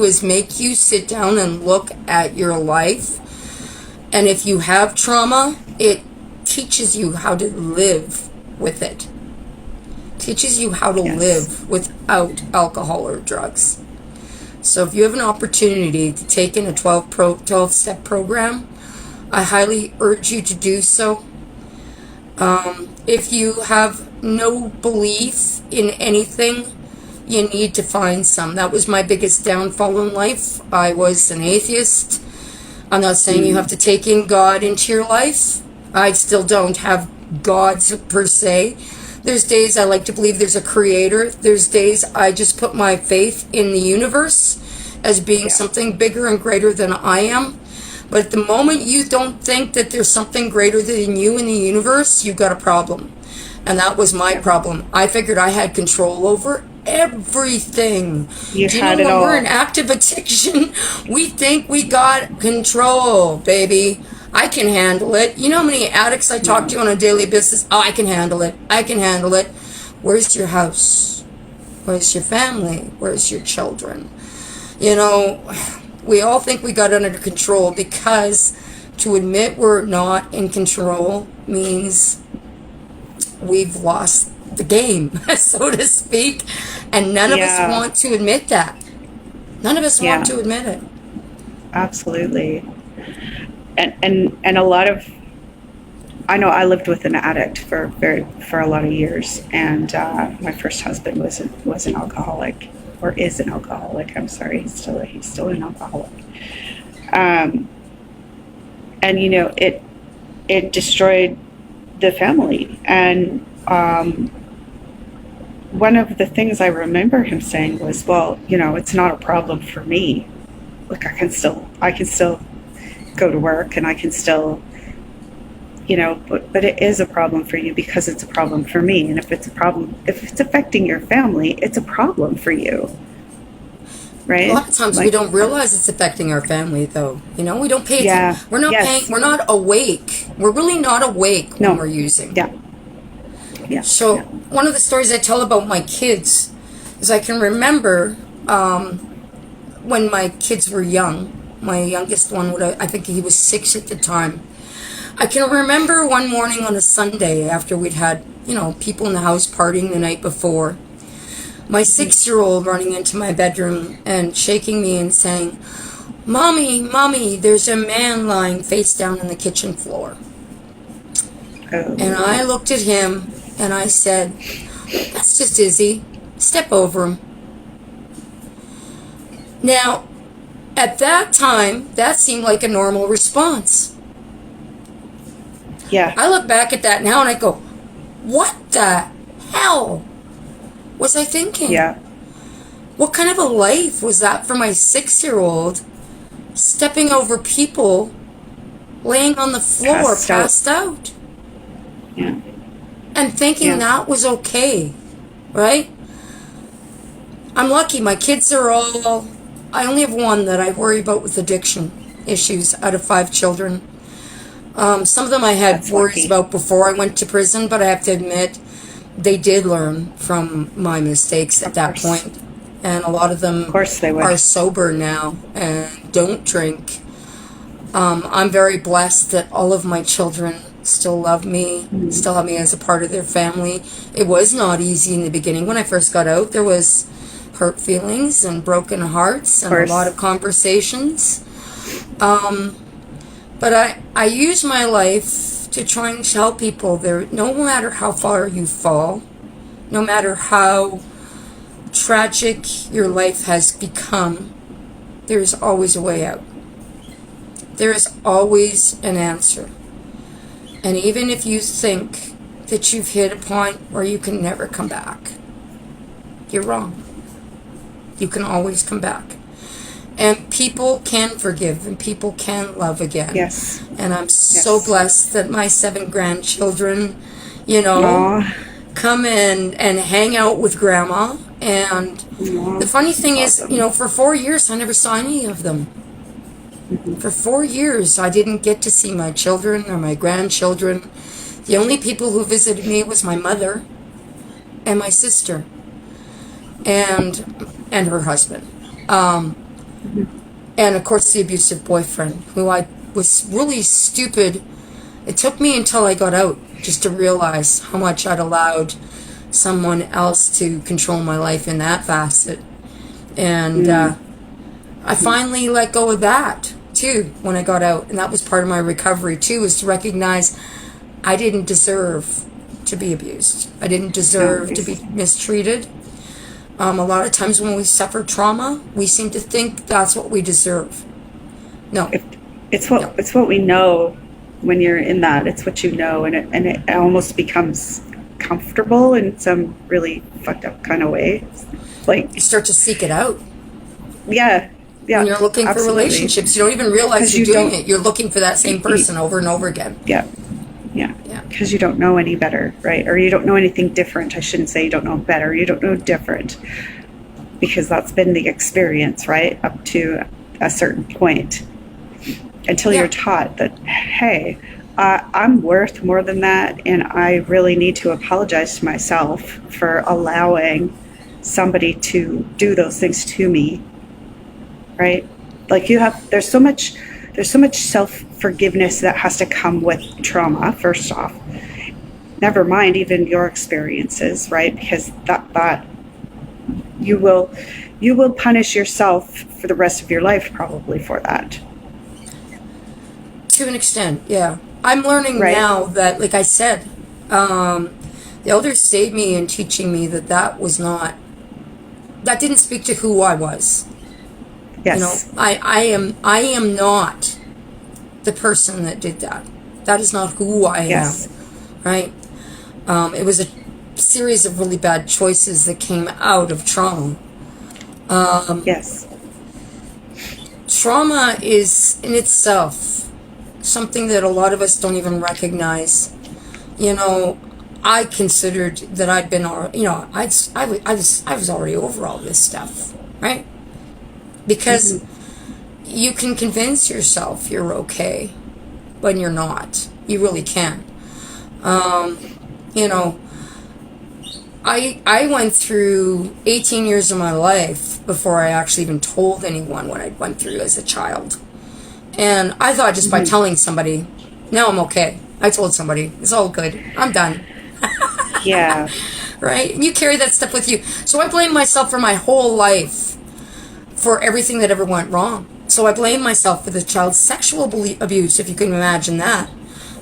is make you sit down and look at your life. And if you have trauma, it teaches you how to live with it. Teaches you how to live without alcohol or drugs. So if you have an opportunity to take in a 12-step program, I highly urge you to do so. If you have no belief in anything, you need to find some. That was my biggest downfall in life. I was an atheist. I'm not saying you have to take in God into your life. I still don't have gods per se. There's days I like to believe there's a creator. There's days I just put my faith in the universe as being something bigger and greater than I am. But at the moment you don't think that there's something greater than you in the universe, you've got a problem. And that was my problem. I figured I had control over everything. You Do you had know it when all. we're in active addiction, we think we got control, baby. I can handle it. You know how many addicts I talk to on a daily basis? Oh, I can handle it. I can handle it. Where's your house? Where's your family? Where's your children? You know, we all think we got it under control, because to admit we're not in control means we've lost the game, so to speak. And none of us want to admit that. None of us want to admit it. Absolutely. And a lot of, I know I lived with an addict for a lot of years, and my first husband was an alcoholic, or is an alcoholic. I'm sorry, he's still an alcoholic. And you know, it destroyed the family. And one of the things I remember him saying was, well, you know, it's not a problem for me. Like, I can still go to work, and I can still, you know, but it is a problem for you because it's a problem for me. And if it's affecting your family, it's a problem for you. Right? A lot of times we don't realize it's affecting our family, though. You know, we don't pay attention. We're not paying, we're not awake. We're really not awake when we're using. So one of the stories I tell about my kids is I can remember when my kids were young. My youngest one, I think he was 6 at the time. I can remember one morning on a Sunday after we'd had, you know, people in the house partying the night before, my 6-year-old running into my bedroom and shaking me and saying, Mommy, there's a man lying face down on the kitchen floor. And I looked at him and I said, that's just Izzy. Step over him. Now, at that time, that seemed like a normal response. I look back at that now and I go, what the hell was I thinking? What kind of a life was that for my 6-year-old, stepping over people, laying on the floor, passed out? And thinking that was okay, right? I'm lucky. My kids are all, I only have one that I worry about with addiction issues out of 5 children. Some of them I had worries about before I went to prison, but I have to admit, they did learn from my mistakes at that point. And a lot of them are sober now and don't drink. I'm very blessed that all of my children still love me, still have me as a part of their family. It was not easy in the beginning. When I first got out, there was hurt feelings and broken hearts and a lot of conversations. But I use my life to try and tell people no matter how far you fall, no matter how tragic your life has become, there's always a way out. There is always an answer. And even if you think that you've hit a point where you can never come back, you're wrong. You can always come back. And people can forgive and people can love again. And I'm so blessed that my 7 grandchildren, you know, come in and hang out with Grandma. And the funny thing is, you know, for 4 years I never saw any of them. For 4 years I didn't get to see my children or my grandchildren. The only people who visited me was my mother and my sister and her husband. And of course the abusive boyfriend, who I was really stupid. It took me until I got out just to realize how much I'd allowed someone else to control my life in that facet. And I finally let go of that too when I got out. And that was part of my recovery too, is to recognize I didn't deserve to be abused. I didn't deserve to be mistreated. A lot of times when we suffer trauma, we seem to think that's what we deserve. No. It's what we know when you're in that. It's what you know, and it almost becomes comfortable in some really fucked up kind of way. Like, you start to seek it out. Yeah. When you're looking for relationships, you don't even realize you're doing it. You're looking for that same person over and over again. Yeah. Because you don't know any better, right? Or you don't know anything different. I shouldn't say you don't know better. You don't know different, because that's been the experience, right? Up to a certain point, until you're taught that, hey, I'm worth more than that, and I really need to apologize to myself for allowing somebody to do those things to me, right? Like, there's so much self-forgiveness that has to come with trauma, first off. Never mind even your experiences, right? Because that you will punish yourself for the rest of your life probably for that. To an extent, yeah. I'm learning now that, like I said, the elders saved me in teaching me that didn't speak to who I was. Yes. You know, I am not the person that did that. That is not who I am. Right? It was a series of really bad choices that came out of trauma. Yes. Trauma is in itself something that a lot of us don't even recognize. You know, I considered that I'd been, you know, I was already over all this stuff, right? Because you can convince yourself you're okay when you're not. You really can. You know, I went through 18 years of my life before I actually even told anyone what I went through as a child. And I thought just by telling somebody, no, I'm okay. I told somebody, it's all good. I'm done. Yeah. Right? And you carry that stuff with you. So I blame myself for my whole life for everything that ever went wrong. So I blame myself for the child's sexual abuse, if you can imagine that.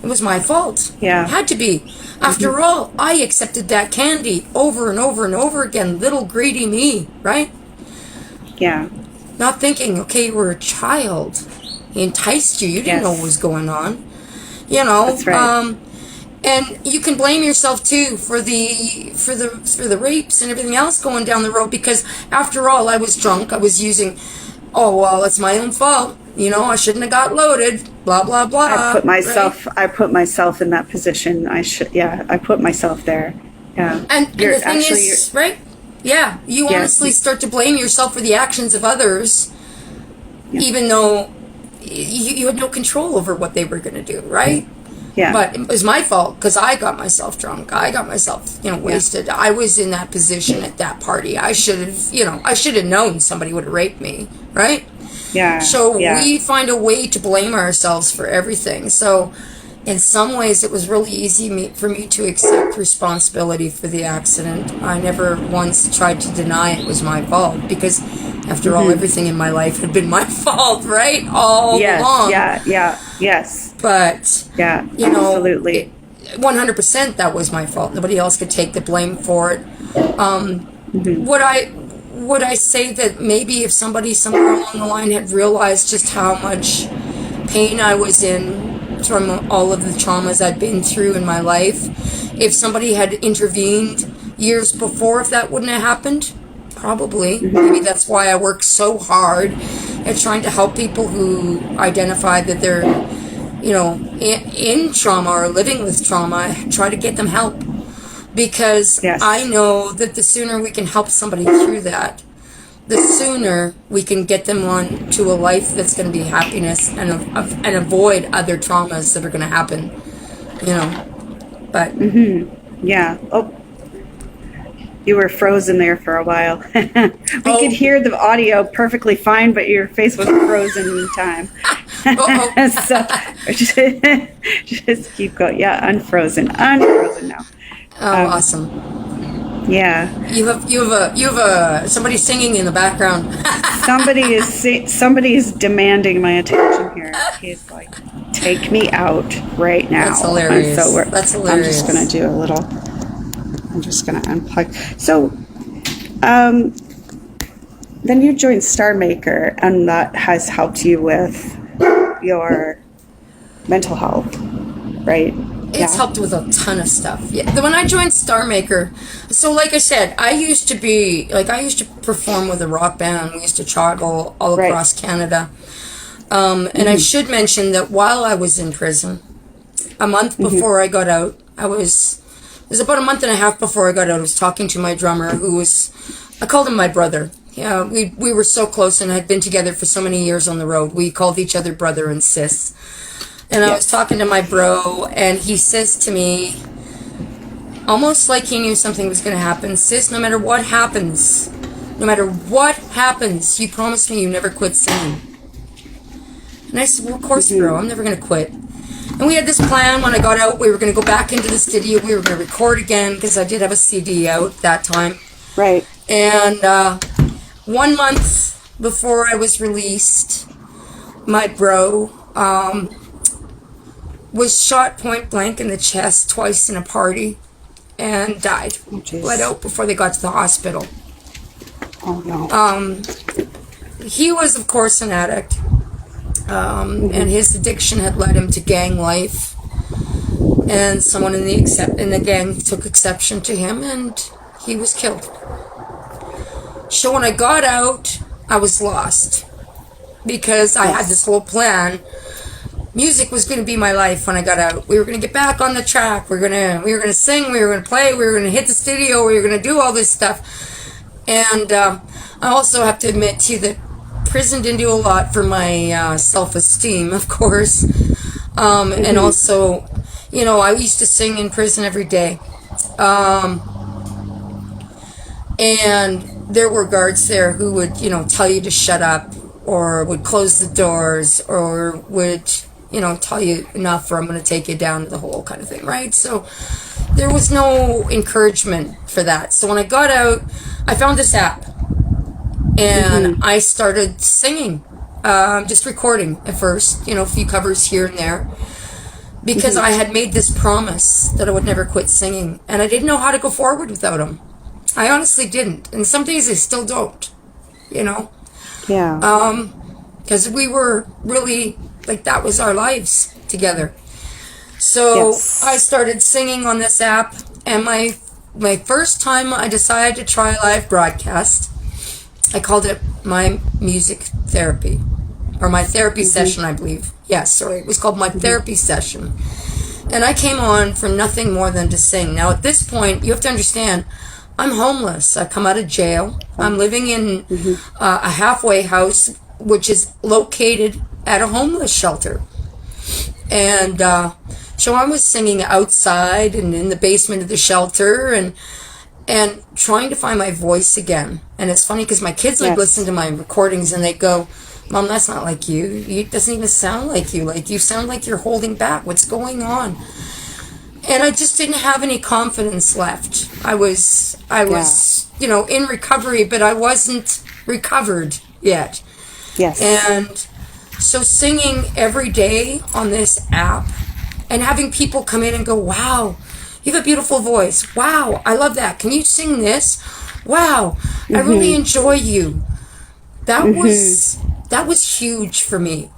It was my fault. Yeah. It had to be. After all, I accepted that candy over and over and over again. Little greedy me, right? Yeah. Not thinking, okay, you were a child. He enticed you. You didn't know what was going on. You know. That's right. And you can blame yourself too for the rapes and everything else going down the road, because after all, I was drunk. I was using. Oh well, it's my own fault. You know, I shouldn't have got loaded. Blah blah blah. I put myself in that position. I put myself there. Yeah. And the thing is, right? Yeah, you honestly start to blame yourself for the actions of others, even though you had no control over what they were going to do, right? Yeah. But it was my fault because I got myself drunk. I got myself, wasted. Yeah. I was in that position at that party. I should have known somebody would have raped me, right? Yeah. So we find a way to blame ourselves for everything. So in some ways it was really easy for me to accept responsibility for the accident. I never once tried to deny it was my fault, because after all, everything in my life had been my fault, right? All along. Yes. But, absolutely. 100% that was my fault. Nobody else could take the blame for it. Would I say that maybe if somebody somewhere along the line had realized just how much pain I was in from all of the traumas I'd been through in my life, if somebody had intervened years before, if that wouldn't have happened? Probably. Maybe that's why I work so hard at trying to help people who identify that they're, in trauma or living with trauma. I try to get them help, because I know that the sooner we can help somebody through that, the sooner we can get them on to a life that's going to be happiness and avoid other traumas that are going to happen, But Yeah. Oh. You were frozen there for a while. We could hear the audio perfectly fine, but your face was frozen in time. So just keep going. Yeah, unfrozen now. Awesome. Yeah. You have somebody singing in the background. Somebody is demanding my attention here. He's like, take me out right now. That's hilarious. That's hilarious. I'm just gonna unplug. So, then you joined Star Maker, and that has helped you with your mental health, right? It's helped with a ton of stuff. Yeah. When I joined Star Maker, so like I said, I used to perform with a rock band. We used to travel all across Canada. And I should mention that while I was in prison, a month before I got out, it was about a month and a half before I got out, I was talking to my drummer, I called him my brother. Yeah, we were so close and had been together for so many years on the road. We called each other brother and sis. And I was talking to my bro, and he says to me, almost like he knew something was going to happen, sis, no matter what happens, you promise me you never quit singing. And I said, well, of course, bro, I'm never going to quit. And we had this plan when I got out. We were going to go back into the studio. We were going to record again because I did have a CD out that time. Right. And 1 month before I was released, my bro was shot point blank in the chest twice in a party and died. Bled out before they got to the hospital. Oh, no. He was, of course, an addict. And his addiction had led him to gang life, and someone in the gang took exception to him, and he was killed. So when I got out, I was lost because I had this whole plan. Music was going to be my life when I got out. We were going to get back on the track. We were going to sing. We were going to play. We were going to hit the studio. We were going to do all this stuff. And I also have to admit to you that prison didn't do a lot for my self-esteem, of course. And also, I used to sing in prison every day. And there were guards there who would, tell you to shut up, or would close the doors, or would, tell you enough or I'm going to take you down to the hole kind of thing, right? So there was no encouragement for that. So when I got out, I found this app. And I started singing, just recording at first, a few covers here and there, because I had made this promise that I would never quit singing, and I didn't know how to go forward without him. I honestly didn't, and some days I still don't, Yeah. Because we were really, that was our lives together. So I started singing on this app, and my first time I decided to try live broadcast, I called it my music therapy, or my therapy session, I believe. Yes, sorry, it was called my therapy session. And I came on for nothing more than to sing. Now, at this point, you have to understand, I'm homeless. I come out of jail. I'm living in a halfway house, which is located at a homeless shelter. And so I was singing outside and in the basement of the shelter, and trying to find my voice again. And it's funny because my kids listen to my recordings and they go, Mom, that's not like you. It doesn't even sound like you. You sound like you're holding back. What's going on? And I just didn't have any confidence left. I was, in recovery, but I wasn't recovered yet. Yes. And so singing every day on this app and having people come in and go, wow, you have a beautiful voice. Wow, I love that. Can you sing this? Wow, I really enjoy you. That was huge for me.